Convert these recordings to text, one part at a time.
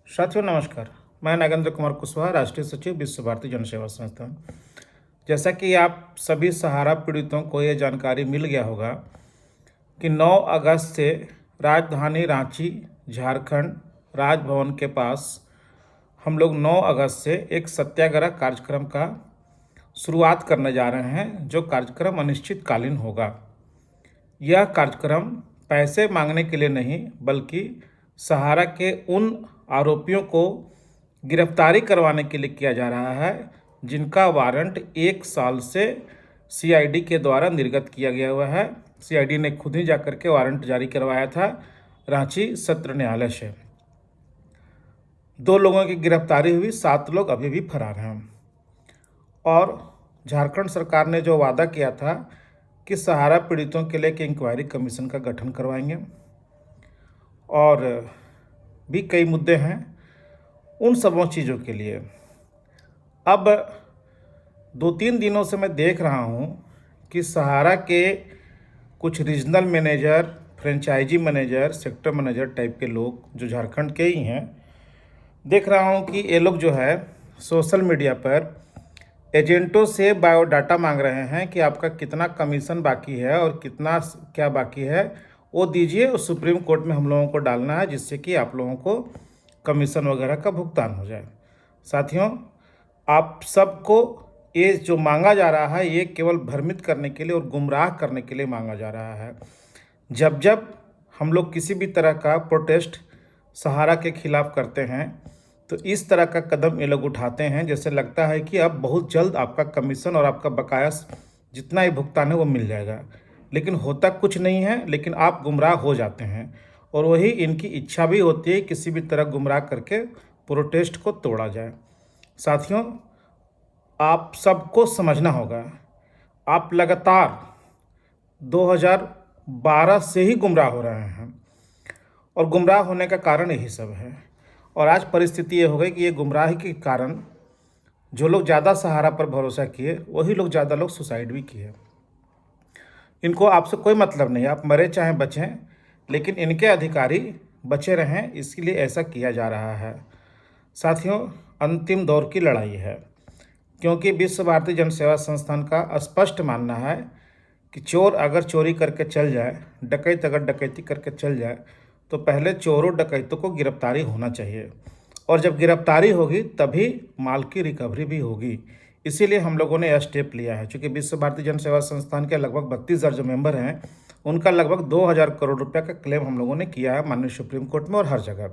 साथियों नमस्कार। मैं नागेंद्र कुमार कुशवाहा, राष्ट्रीय सचिव, विश्व भारती जन सेवा संस्थान। जैसा कि आप सभी सहारा पीड़ितों को ये जानकारी मिल गया होगा कि 9 अगस्त से राजधानी रांची, झारखंड, राजभवन के पास हम लोग 9 अगस्त से एक सत्याग्रह कार्यक्रम का शुरुआत करने जा रहे हैं, जो कार्यक्रम अनिश्चितकालीन होगा। यह कार्यक्रम पैसे मांगने के लिए नहीं, बल्कि सहारा के उन आरोपियों को गिरफ्तारी करवाने के लिए किया जा रहा है जिनका वारंट 1 साल से सीआईडी के द्वारा निर्गत किया गया हुआ है। सीआईडी ने खुद ही जाकर के वारंट जारी करवाया था रांची सत्र न्यायालय से। 2 लोगों की गिरफ्तारी हुई, 7 लोग अभी भी फरार हैं। और झारखंड सरकार ने जो वादा किया था कि सहारा पीड़ितों के लिए एक इंक्वायरी कमीशन का गठन करवाएंगे, और भी कई मुद्दे हैं। उन सबों चीज़ों के लिए अब 2-3 दिनों से मैं देख रहा हूँ कि सहारा के कुछ regional manager, franchisee manager, sector manager type के लोग जो झारखंड के ही हैं, देख रहा हूँ कि ये लोग जो है सोशल मीडिया पर एजेंटों से बायोडाटा मांग रहे हैं कि आपका कितना कमीशन बाकी है और कितना क्या बाकी है वो दीजिए, और सुप्रीम कोर्ट में हम लोगों को डालना है, जिससे कि आप लोगों को कमीशन वगैरह का भुगतान हो जाए। साथियों, आप सबको ये जो मांगा जा रहा है ये केवल भ्रमित करने के लिए और गुमराह करने के लिए मांगा जा रहा है। जब जब हम लोग किसी भी तरह का प्रोटेस्ट सहारा के खिलाफ करते हैं तो इस तरह का कदम ये लोग उठाते हैं, जैसे लगता है कि अब बहुत जल्द आपका कमीशन और आपका बकाया जितना ही भुगतान है वो मिल जाएगा, लेकिन होता कुछ नहीं है। लेकिन आप गुमराह हो जाते हैं, और वही इनकी इच्छा भी होती है किसी भी तरह गुमराह करके प्रोटेस्ट को तोड़ा जाए। साथियों, आप सबको समझना होगा, आप लगातार 2012 से ही गुमराह हो रहे हैं, और गुमराह होने का कारण यही सब है। और आज परिस्थिति ये हो गई कि ये गुमराही के कारण जो लोग ज़्यादा सहारा पर भरोसा किए वही लोग ज़्यादा लोग सुसाइड भी किए। इनको आपसे कोई मतलब नहीं, आप मरे चाहे बचें, लेकिन इनके अधिकारी बचे रहें, इसके लिए ऐसा किया जा रहा है। साथियों, अंतिम दौर की लड़ाई है, क्योंकि विश्व भारती जन सेवा संस्थान का स्पष्ट मानना है कि चोर अगर चोरी करके चल जाए, डकैत अगर डकैती करके चल जाए, तो पहले चोरों डकैतों को गिरफ्तारी होना चाहिए, और जब गिरफ्तारी होगी तभी माल की रिकवरी भी होगी। इसीलिए हम लोगों ने यह स्टेप लिया है। चूँकि विश्व भारती जन सेवा संस्थान के लगभग 32,000 जो मेंबर हैं, उनका लगभग 2,000 करोड़ रुपये का क्लेम हम लोगों ने किया है माननीय सुप्रीम कोर्ट में और हर जगह।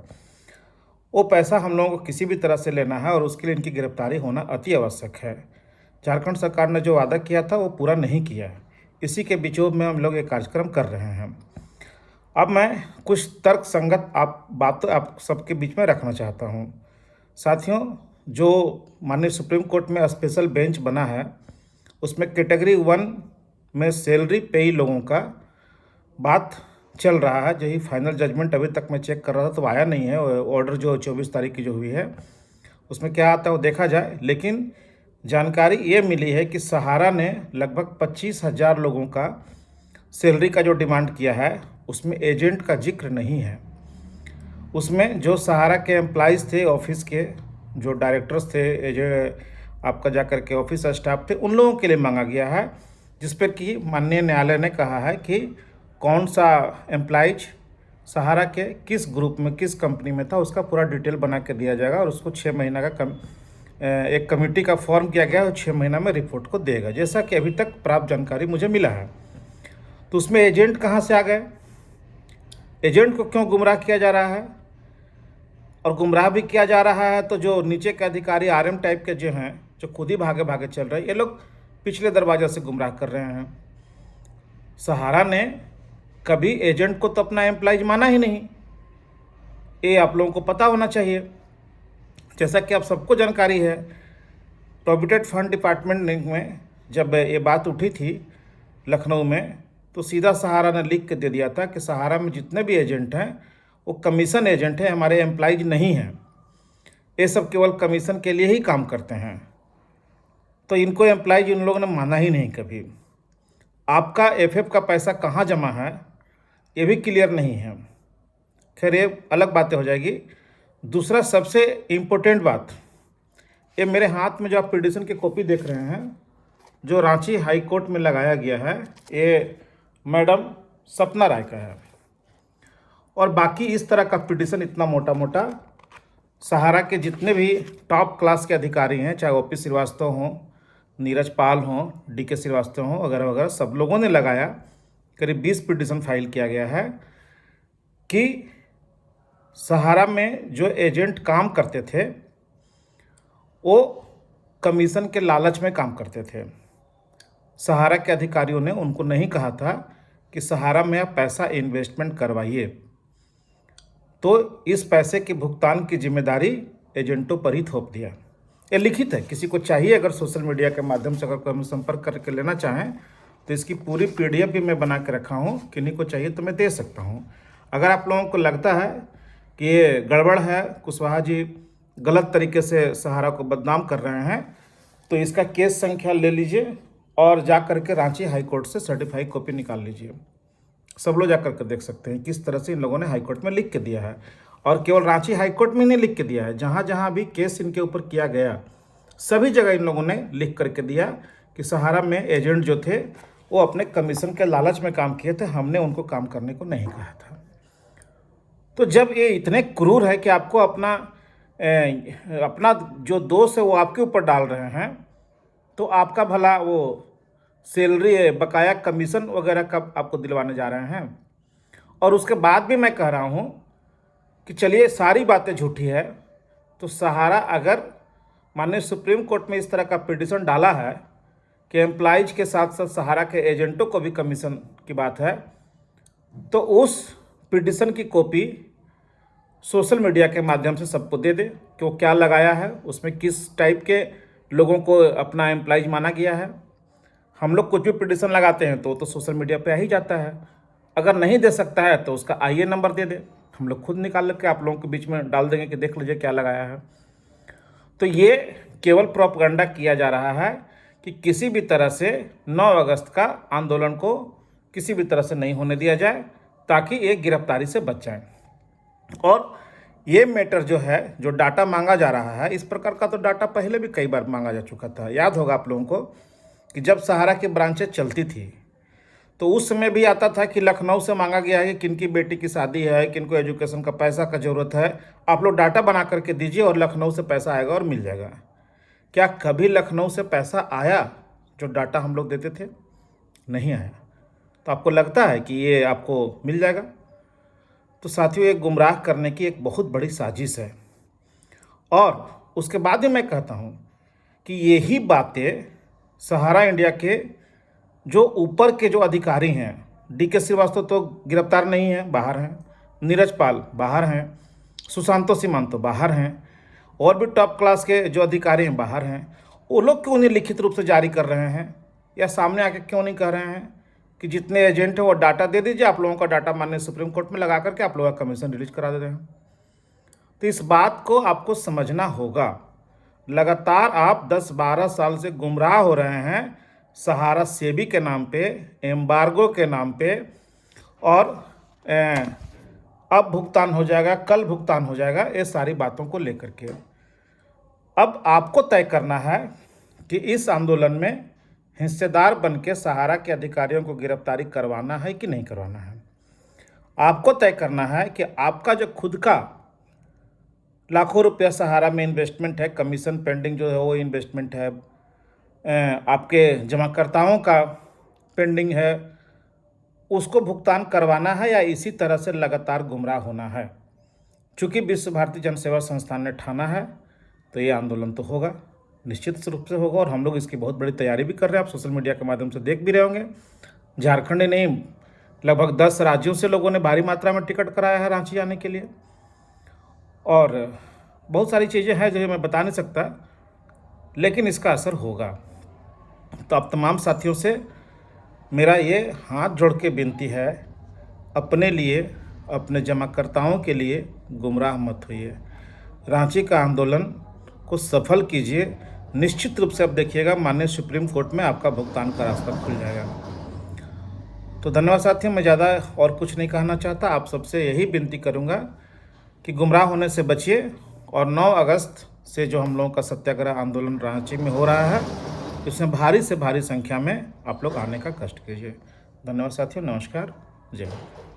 वो पैसा हम लोगों को किसी भी तरह से लेना है, और उसके लिए इनकी गिरफ्तारी होना अति आवश्यक है। झारखंड सरकार ने जो वादा किया था वो पूरा नहीं किया है। इसी के बीचों में हम लोग ये कार्यक्रम कर रहे हैं। अब मैं कुछ तर्क संगत बात आप सबके बीच में रखना चाहता हूँ। साथियों, जो माननीय सुप्रीम कोर्ट में स्पेशल बेंच बना है, उसमें कैटेगरी 1 में सैलरी पेई लोगों का बात चल रहा है। यही फाइनल जजमेंट अभी तक मैं चेक कर रहा था तो आया नहीं है। ऑर्डर जो 24 तारीख की जो हुई है उसमें क्या आता है वो देखा जाए। लेकिन जानकारी ये मिली है कि सहारा ने लगभग 25,000 लोगों का सैलरी का जो डिमांड किया है उसमें एजेंट का जिक्र नहीं है। उसमें जो सहारा के एम्प्लॉइज़ थे, ऑफिस के जो डायरेक्टर्स थे, आपका जाकर के ऑफिस स्टाफ थे, उन लोगों के लिए मांगा गया है, जिस पर कि माननीय न्यायालय ने कहा है कि कौन सा एम्प्लॉइज सहारा के किस ग्रुप में, किस कंपनी में था, उसका पूरा डिटेल बना के दिया जाएगा, और उसको 6 महीना का एक कमेटी का फॉर्म किया गया है, और 6 महीना में रिपोर्ट को देगा, जैसा कि अभी तक प्राप्त जानकारी मुझे मिला है। तो उसमें एजेंट कहाँ से आ गए? एजेंट को क्यों गुमराह किया जा रहा है? और गुमराह भी किया जा रहा है तो जो नीचे के अधिकारी आरएम टाइप के जो हैं, जो खुद ही भागे भागे चल रहे हैं, ये लोग पिछले दरवाजे से गुमराह कर रहे हैं। सहारा ने कभी एजेंट को तो अपना एम्प्लॉइज माना ही नहीं, ये आप लोगों को पता होना चाहिए। जैसा कि आप सबको जानकारी है, प्रोविडेंट फंड डिपार्टमेंट में जब ये बात उठी थी लखनऊ में, तो सीधा सहारा ने लिख के दे दिया था कि सहारा में जितने भी एजेंट हैं वो कमीशन एजेंट हैं, हमारे एम्प्लॉइज नहीं हैं, ये सब केवल कमीशन के लिए ही काम करते हैं। तो इनको एम्प्लॉइज इन लोगों ने माना ही नहीं कभी। आपका एफएफ का पैसा कहाँ जमा है ये भी क्लियर नहीं है। खैर, ये अलग बातें हो जाएगी। दूसरा सबसे इम्पोर्टेंट बात, ये मेरे हाथ में जो आप पिटीशन की कॉपी देख रहे हैं, जो रांची हाई कोर्ट में लगाया गया है, ये मैडम सपना राय का है। और बाकी इस तरह का पिटीशन इतना मोटा मोटा सहारा के जितने भी टॉप क्लास के अधिकारी हैं, चाहे ओपी श्रीवास्तव हों, नीरज पाल हों, डीके श्रीवास्तव हों, वगैरह वगैरह, सब लोगों ने लगाया। करीब 20 पिटीशन फाइल किया गया है कि सहारा में जो एजेंट काम करते थे वो कमीशन के लालच में काम करते थे। सहारा के अधिकारियों ने उनको नहीं कहा था कि सहारा में आप पैसा इन्वेस्टमेंट करवाइए, तो इस पैसे के भुगतान की जिम्मेदारी एजेंटों पर ही थोप दिया। ये लिखित है, किसी को चाहिए अगर सोशल मीडिया के माध्यम से अगर कोई हमें संपर्क करके लेना चाहें तो इसकी पूरी पीडीएफ भी मैं बना के रखा हूँ, किन्हीं को चाहिए तो मैं दे सकता हूँ। अगर आप लोगों को लगता है कि ये गड़बड़ है, कुशवाहा जी गलत तरीके से सहारा को बदनाम कर रहे हैं, तो इसका केस संख्या ले लीजिए और जा करके रांची हाई कोर्ट से सर्टिफाइड कॉपी निकाल लीजिए। सब लोग जा करके देख सकते हैं किस तरह से इन लोगों ने हाई कोर्ट में लिख के दिया है। और केवल रांची हाई कोर्ट में नहीं लिख के दिया है, जहाँ जहाँ भी केस इनके ऊपर किया गया सभी जगह इन लोगों ने लिख करके दिया कि सहारा में एजेंट जो थे वो अपने कमीशन के लालच में काम किए थे, हमने उनको काम करने को नहीं कहा था। तो जब ये इतने क्रूर है कि आपको अपना जो दोष है वो आपके ऊपर डाल रहे हैं, तो आपका भला वो सैलरी, बकाया कमीशन वगैरह कब आपको दिलवाने जा रहे हैं। और उसके बाद भी मैं कह रहा हूँ कि चलिए सारी बातें झूठी है, तो सहारा अगर माननीय सुप्रीम कोर्ट में इस तरह का पिटीशन डाला है कि एम्प्लॉइज के साथ साथ सहारा के एजेंटों को भी कमीशन की बात है, तो उस पिटीशन की कॉपी सोशल मीडिया के माध्यम से सबको दे दे कि वो क्या लगाया है, उसमें किस टाइप के लोगों को अपना एम्प्लॉइज माना गया है। हम लोग कुछ भी पिटीशन लगाते हैं तो सोशल मीडिया पे आ ही जाता है। अगर नहीं दे सकता है तो उसका आईए नंबर दे दे, हम लोग खुद निकाल के आप लोगों के बीच में डाल देंगे कि देख लीजिए क्या लगाया है। तो ये केवल प्रोपगंडा किया जा रहा है कि किसी भी तरह से 9 अगस्त का आंदोलन को किसी भी तरह से नहीं होने दिया जाए, ताकि ये गिरफ्तारी से बच जाए। और ये मैटर जो है, जो डाटा मांगा जा रहा है, इस प्रकार का तो डाटा पहले भी कई बार मांगा जा चुका था। याद होगा आप लोगों को कि जब सहारा की ब्रांचें चलती थी तो उस समय भी आता था कि लखनऊ से मांगा गया है कि किनकी बेटी की शादी है, किनको एजुकेशन का पैसा का ज़रूरत है, आप लोग डाटा बना करके दीजिए और लखनऊ से पैसा आएगा और मिल जाएगा। क्या कभी लखनऊ से पैसा आया जो डाटा हम लोग देते थे? नहीं आया। तो आपको लगता है कि ये आपको मिल जाएगा? तो साथियों, ये गुमराह करने की एक बहुत बड़ी साजिश है। और उसके बाद ही मैं कहता हूँ कि यही बातें सहारा इंडिया के जो ऊपर के जो अधिकारी हैं, डीके श्रीवास्तव तो गिरफ्तार नहीं है, बाहर हैं, नीरज पाल बाहर हैं, सुशांतो सीमांतो बाहर हैं, और भी टॉप क्लास के जो अधिकारी हैं बाहर हैं, वो लोग क्यों नहीं लिखित रूप से जारी कर रहे हैं या सामने आके क्यों नहीं कह रहे हैं कि जितने एजेंट हैं वो डाटा दे दीजिए, आप लोगों का डाटा माननीय सुप्रीम कोर्ट में लगा करके आप लोगों का कमीशन रिलीज करा दे रहे हैं। तो इस बात को आपको समझना होगा। लगातार आप 10-12 साल से गुमराह हो रहे हैं सहारा सेबी के नाम पे, एम्बार्गो के नाम पे, और अब भुगतान हो जाएगा, कल भुगतान हो जाएगा, ये सारी बातों को लेकर के अब आपको तय करना है कि इस आंदोलन में हिस्सेदार बन के सहारा के अधिकारियों को गिरफ्तारी करवाना है कि नहीं करवाना है। आपको तय करना है कि आपका जो खुद का लाखों रुपया सहारा में इन्वेस्टमेंट है, कमीशन पेंडिंग जो है वो इन्वेस्टमेंट है, आपके जमाकर्ताओं का पेंडिंग है, उसको भुगतान करवाना है या इसी तरह से लगातार गुमराह होना है। चूँकि विश्व भारती जन सेवा संस्थान ने ठाना है तो ये आंदोलन तो होगा, निश्चित रूप से होगा, और हम लोग इसकी बहुत बड़ी तैयारी भी कर रहे हैं। आप सोशल मीडिया के माध्यम से देख भी रहे होंगे। झारखंड ही नहीं, लगभग 10 राज्यों से लोगों ने भारी मात्रा में टिकट कराया है रांची जाने के लिए, और बहुत सारी चीज़ें हैं जो मैं बता नहीं सकता, लेकिन इसका असर होगा। तो आप तमाम साथियों से मेरा ये हाथ जोड़ के विनती है, अपने लिए, अपने जमाकर्ताओं के लिए गुमराह मत होइए। रांची का आंदोलन को सफल कीजिए। निश्चित रूप से अब देखिएगा माननीय सुप्रीम कोर्ट में आपका भुगतान का रास्ता खुल जाएगा। तो धन्यवाद साथियों, मैं ज़्यादा और कुछ नहीं कहना चाहता। आप सबसे यही विनती करूँगा कि गुमराह होने से बचिए और 9 अगस्त से जो हम लोगों का सत्याग्रह आंदोलन रांची में हो रहा है, इसमें भारी से भारी संख्या में आप लोग आने का कष्ट कीजिए। धन्यवाद साथियों, नमस्कार, जय हिंद।